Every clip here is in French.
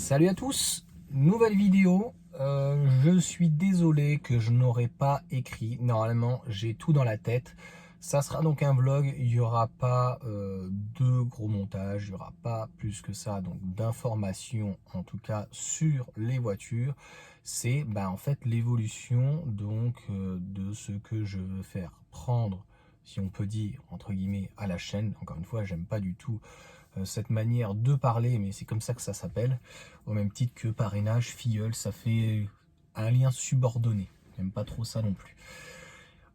Salut à tous, nouvelle vidéo. Je suis désolé que je n'aurais pas écrit. Normalement, j'ai tout dans la tête. Ça sera donc un vlog. Il n'y aura pas de gros montage. Il n'y aura pas plus que ça. Donc d'informations, en tout cas sur les voitures. C'est en fait l'évolution de ce que je veux faire prendre, si on peut dire entre guillemets, à la chaîne. Encore une fois, j'aime pas du tout cette manière de parler, mais c'est comme ça que ça s'appelle, au même titre que parrainage, filleul, ça fait un lien subordonné. J'aime pas trop ça non plus.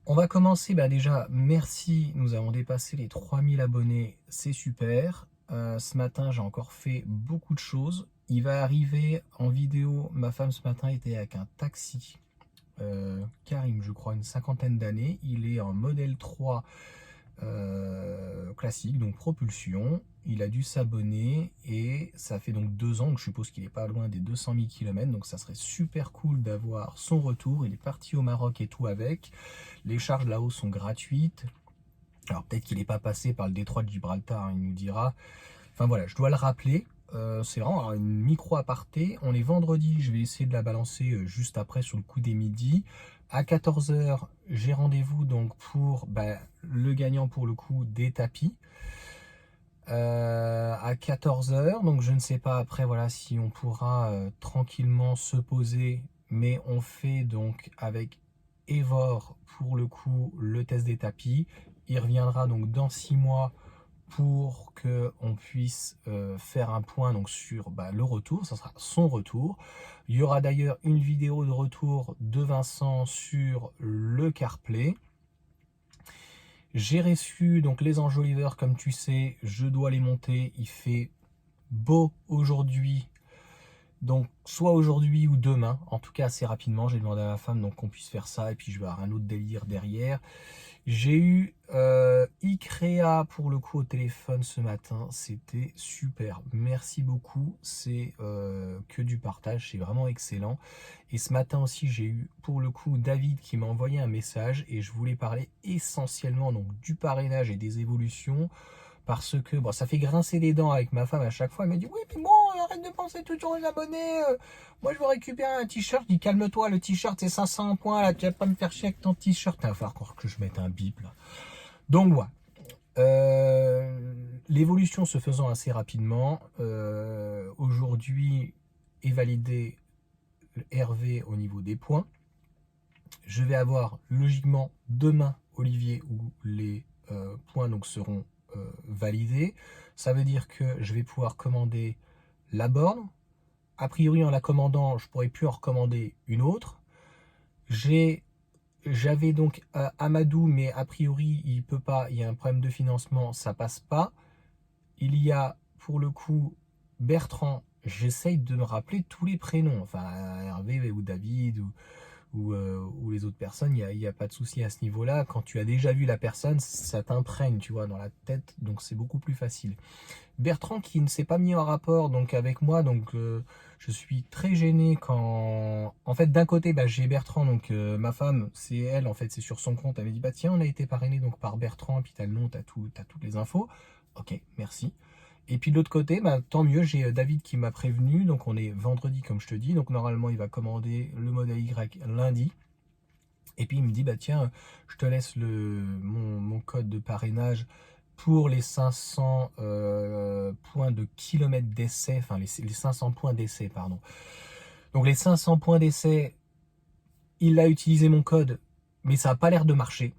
On va commencer, déjà, merci, nous avons dépassé les 3000 abonnés, c'est super. Ce matin, j'ai encore fait beaucoup de choses. Il va arriver en vidéo, ma femme ce matin était avec un taxi, Karim, je crois, une cinquantaine d'années. Il est en modèle 3 classique, donc propulsion. Il a dû s'abonner et ça fait donc 2 ans, donc je suppose qu'il n'est pas loin des 200 000 km, donc ça serait super cool d'avoir son retour. Il est parti au Maroc et tout avec. Les charges là-haut sont gratuites. Alors peut-être qu'il n'est pas passé par le détroit de Gibraltar, hein, il nous dira. Enfin voilà, je dois le rappeler. C'est vraiment une micro aparté. On est vendredi, je vais essayer de la balancer juste après sur le coup des midis. À 14 h, j'ai rendez-vous donc pour le gagnant pour le coup des tapis. À 14 h, donc je ne sais pas après voilà si on pourra tranquillement se poser, mais on fait donc avec Evor pour le coup le test des tapis. Il reviendra donc dans 6 mois pour qu'on puisse faire un point donc sur le retour, ça sera son retour. Il y aura d'ailleurs une vidéo de retour de Vincent sur le CarPlay. J'ai reçu donc les enjoliveurs, comme tu sais, je dois les monter. Il fait beau aujourd'hui, donc soit aujourd'hui ou demain, en tout cas assez rapidement. J'ai demandé à ma femme donc qu'on puisse faire ça et puis je vais avoir un autre délire derrière. J'ai eu iCrea pour le coup au téléphone ce matin, c'était super, merci beaucoup, c'est que du partage, c'est vraiment excellent. Et ce matin aussi j'ai eu pour le coup David qui m'a envoyé un message et je voulais parler essentiellement donc du parrainage et des évolutions. Parce que ça fait grincer des dents avec ma femme à chaque fois. Elle me dit oui, mais bon, arrête de penser toujours aux abonnés. Moi, je veux récupérer un t-shirt. Je dis calme-toi, le t-shirt c'est 500 points. Là, tu vas pas me faire chier avec ton t-shirt. Il va falloir encore que je mette un bip là. Donc voilà. L'évolution se faisant assez rapidement. Aujourd'hui est validé Hervé au niveau des points. Je vais avoir logiquement demain Olivier où les points donc seront validés. Ça veut dire que je vais pouvoir commander la borne. A priori, en la commandant, je pourrais plus en recommander une autre. J'avais donc Amadou, mais a priori, il peut pas. Il y a un problème de financement, ça passe pas. Il y a pour le coup Bertrand. J'essaye de me rappeler tous les prénoms, enfin Hervé ou David ou les autres personnes, il y a pas de souci à ce niveau-là. Quand tu as déjà vu la personne, ça t'imprègne, tu vois, dans la tête, donc c'est beaucoup plus facile. Bertrand qui ne s'est pas mis en rapport donc avec moi, donc je suis très gêné quand, en fait, d'un côté, j'ai Bertrand, donc ma femme, c'est elle, en fait, c'est sur son compte, elle m'a dit tiens, on a été parrainé donc par Bertrand, puis t'as le nom, t'as toutes les infos. Ok, merci. Et puis de l'autre côté, tant mieux, j'ai David qui m'a prévenu, donc on est vendredi comme je te dis, donc normalement il va commander le modèle Y lundi. Et puis il me dit, tiens, je te laisse mon code de parrainage pour les 500 points de kilomètres d'essai, enfin les 500 points d'essai, pardon. Donc les 500 points d'essai, il a utilisé mon code, mais ça n'a pas l'air de marcher.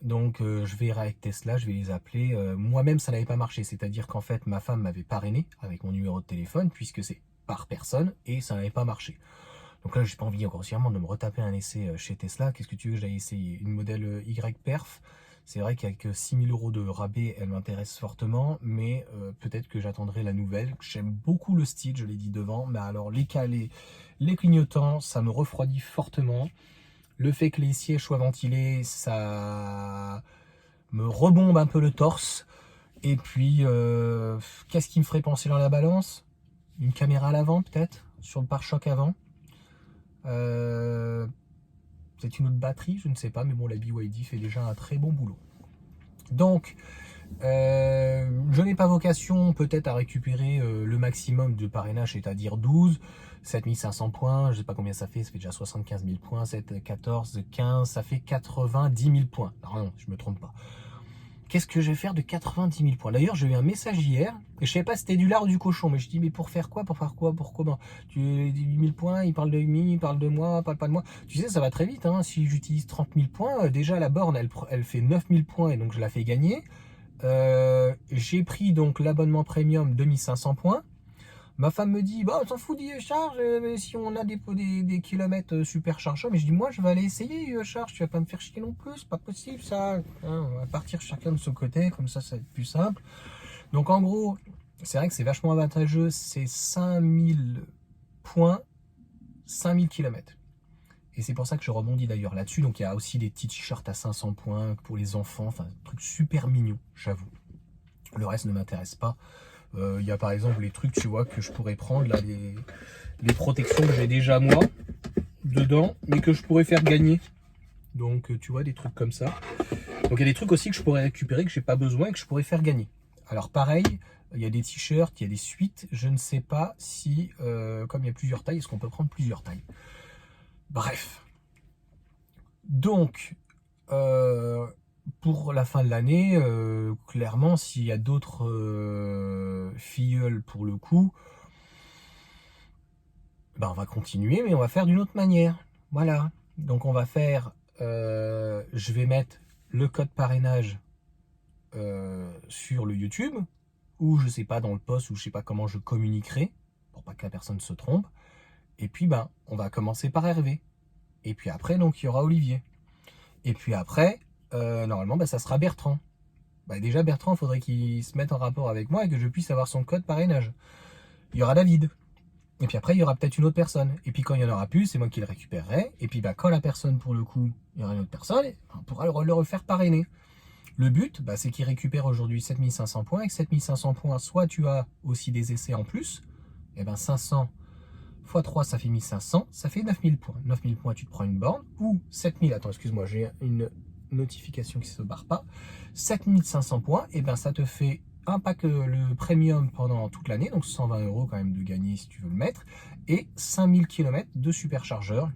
Donc je verrai avec Tesla, je vais les appeler. Moi-même, ça n'avait pas marché. C'est-à-dire qu'en fait, ma femme m'avait parrainé avec mon numéro de téléphone, puisque c'est par personne, et ça n'avait pas marché. Donc là, j'ai pas envie grossièrement de me retaper un essai chez Tesla. Qu'est-ce que tu veux que j'aille essayer? Une modèle Y Perf. C'est vrai qu'avec 6 000 € de rabais, elle m'intéresse fortement, mais peut-être que j'attendrai la nouvelle. J'aime beaucoup le style, je l'ai dit devant, mais alors les clignotants, ça me refroidit fortement. Le fait que les sièges soient ventilés, ça me rebombe un peu le torse. Et puis, qu'est-ce qui me ferait penser dans la balance? Une caméra à l'avant, peut-être, sur le pare-choc avant. Peut-être une autre batterie, je ne sais pas, mais bon, la BYD fait déjà un très bon boulot. Donc, Je n'ai pas vocation peut-être à récupérer le maximum de parrainage, c'est-à-dire 12, 7500 points, je sais pas combien ça fait déjà 75 000 points, 7, 14, 15, ça fait 90 000 points. Non, je me trompe pas. Qu'est-ce que je vais faire de 90 000 points? D'ailleurs, j'ai eu un message hier, et je savais pas si c'était du lard ou du cochon, mais je dis, mais pour faire quoi? Pour faire quoi? Pour comment? Tu dis 8 000 points, il parle de lui, il parle de moi, il parle pas de moi. Tu sais, ça va très vite, hein. Si j'utilise 30 000 points, déjà la borne, elle fait 9 000 points, et donc je la fais gagner. J'ai pris donc l'abonnement premium 2500 points. Ma femme me dit, bah, on s'en fout des charges, mais si on a des kilomètres super chargés. Mais je dis, moi, je vais aller essayer charge, tu vas pas me faire chier non plus, c'est pas possible ça. Hein, on va partir chacun de son côté, comme ça va être plus simple. Donc en gros, c'est vrai que c'est vachement avantageux, c'est 5000 points, 5000 kilomètres. Et c'est pour ça que je rebondis d'ailleurs là-dessus. Donc il y a aussi des petits t-shirts à 500 points pour les enfants, enfin, un truc super mignon, j'avoue. Le reste ne m'intéresse pas. Il y a par exemple les trucs, tu vois, que je pourrais prendre, là, les protections que j'ai déjà moi, dedans, mais que je pourrais faire gagner. Donc tu vois, des trucs comme ça. Donc il y a des trucs aussi que je pourrais récupérer, que j'ai pas besoin et que je pourrais faire gagner. Alors pareil, il y a des t-shirts, il y a des suites. Je ne sais pas si, comme il y a plusieurs tailles, est-ce qu'on peut prendre plusieurs tailles? Bref. Donc, pour la fin de l'année, clairement, s'il y a d'autres filleuls pour le coup, ben on va continuer, mais on va faire d'une autre manière. Voilà. Donc on va faire, je vais mettre le code parrainage sur le YouTube, ou je sais pas dans le post, ou je sais pas comment je communiquerai, pour pas que la personne se trompe. Et puis ben, on va commencer par Hervé. Et puis après, donc il y aura Olivier. Et puis après, normalement, bah, ça sera Bertrand. Bah, déjà, Bertrand, il faudrait qu'il se mette en rapport avec moi et que je puisse avoir son code parrainage. Il y aura David. Et puis après, il y aura peut-être une autre personne. Et puis quand il n'y en aura plus, c'est moi qui le récupérerai. Et puis bah, quand la personne, pour le coup, il y aura une autre personne, on pourra le refaire parrainer. Le but, bah, c'est qu'il récupère aujourd'hui 7500 points. Et que 7500 points, soit tu as aussi des essais en plus. Et ben 500 x 3, ça fait 1500. Ça fait 9000 points. 9000 points, tu te prends une borne. Ou 7000, attends, excuse-moi, j'ai une notification qui se barre pas. 7500 points, et ben ça te fait un pack le premium pendant toute l'année, donc 120 € quand même de gagner si tu veux le mettre, et 5000 km de superchargeur.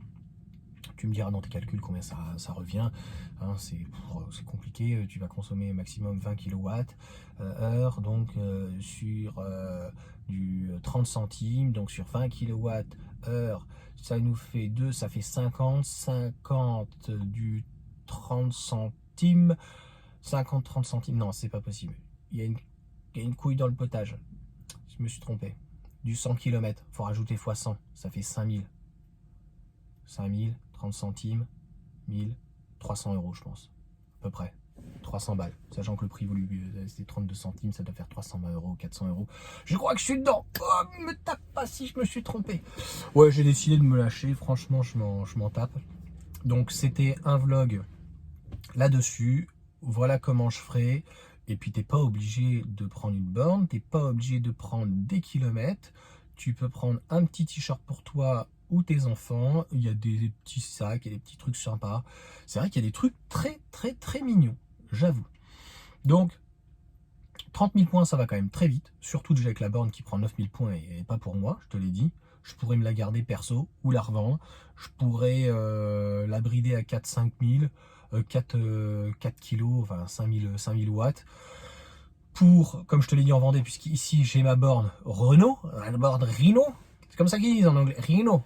Tu me diras dans tes calculs combien ça revient, hein, c'est compliqué, tu vas consommer maximum 20 kWh, donc sur du 30 centimes, donc sur 20 kWh, ça nous fait 2, ça fait 50 du 30 centimes, 30 centimes, non c'est pas possible, il y a une couille dans le potage, je me suis trompé, du 100 km, il faut rajouter x 100, ça fait 5000, 30 centimes, 1000, 300 € je pense, à peu près, 300 balles, sachant que le prix c'était 32 centimes, ça doit faire 320 €, 400 €, je crois que je suis dedans, oh, me tape pas si je me suis trompé. Ouais, j'ai décidé de me lâcher, franchement je m'en tape. Donc c'était un vlog là-dessus, voilà comment je ferai. Et puis t'es pas obligé de prendre une borne, t'es pas obligé de prendre des kilomètres, tu peux prendre un petit t-shirt pour toi ou tes enfants, il y a des petits sacs, il y a des petits trucs sympas. C'est vrai qu'il y a des trucs très très très mignons, j'avoue. Donc 30 000 points, ça va quand même très vite, surtout déjà avec la borne qui prend 9 000 points et pas pour moi, je te l'ai dit. Je pourrais me la garder perso ou la revendre. Je pourrais la brider à 4-5 000, 4 kilos, enfin 5000 watts. Pour, comme je te l'ai dit en Vendée, puisqu'ici j'ai ma borne Renault, la borne Rhino, c'est comme ça qu'ils disent en anglais, Rhino.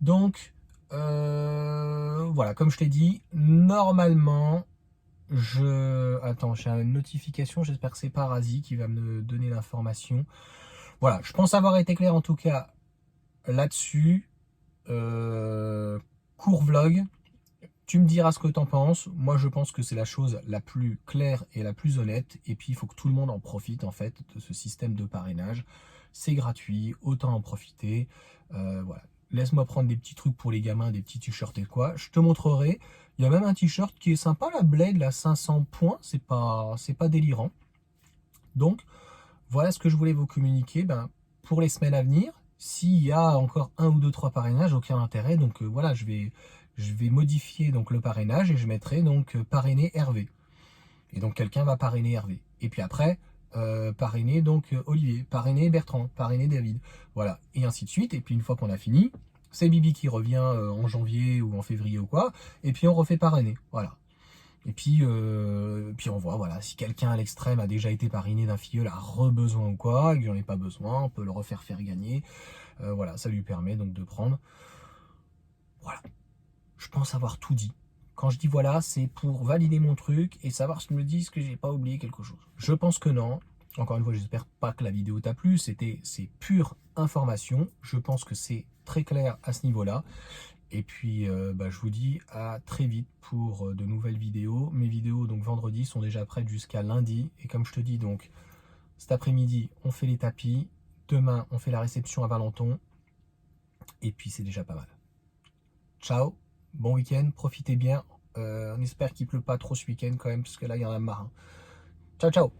Donc, voilà, comme je t'ai dit, normalement, Attends, j'ai une notification, j'espère que c'est pas Razi qui va me donner l'information. Voilà, je pense avoir été clair en tout cas là-dessus. Court vlog. Tu me diras ce que t'en penses. Moi, je pense que c'est la chose la plus claire et la plus honnête. Et puis, il faut que tout le monde en profite, en fait, de ce système de parrainage. C'est gratuit, autant en profiter. Voilà. Laisse-moi prendre des petits trucs pour les gamins, des petits t-shirts et quoi. Je te montrerai. Il y a même un t-shirt qui est sympa, la Blade, la 500 points. C'est pas délirant. Donc, voilà ce que je voulais vous communiquer. Ben, pour les semaines à venir, s'il y a encore 1 ou 2, 3 parrainages, aucun intérêt. Donc, voilà, je vais modifier donc le parrainage et je mettrai donc parrainé Hervé. Et donc quelqu'un va parrainer Hervé. Et puis après, parrainer donc Olivier, parrainer Bertrand, parrainer David. Voilà, et ainsi de suite. Et puis une fois qu'on a fini, c'est Bibi qui revient en janvier ou en février ou quoi. Et puis on refait parrainer. Voilà. Et puis on voit, voilà, si quelqu'un à l'extrême a déjà été parrainé d'un filleul, a re-besoin ou quoi, et que j'en ai pas besoin, on peut le refaire faire gagner. Voilà, ça lui permet donc de prendre. Voilà. Je pense avoir tout dit. Quand je dis voilà, c'est pour valider mon truc et savoir si je me dis que j'ai pas oublié quelque chose. Je pense que non. Encore une fois, j'espère pas que la vidéo t'a plu. C'est pure information. Je pense que c'est très clair à ce niveau-là. Et puis, je vous dis à très vite pour de nouvelles vidéos. Mes vidéos, donc vendredi, sont déjà prêtes jusqu'à lundi. Et comme je te dis, donc, cet après-midi, on fait les tapis. Demain, on fait la réception à Valenton. Et puis, c'est déjà pas mal. Ciao, bon week-end, profitez bien. On espère qu'il pleut pas trop ce week-end quand même, parce que là, il y en a marre. Ciao, ciao.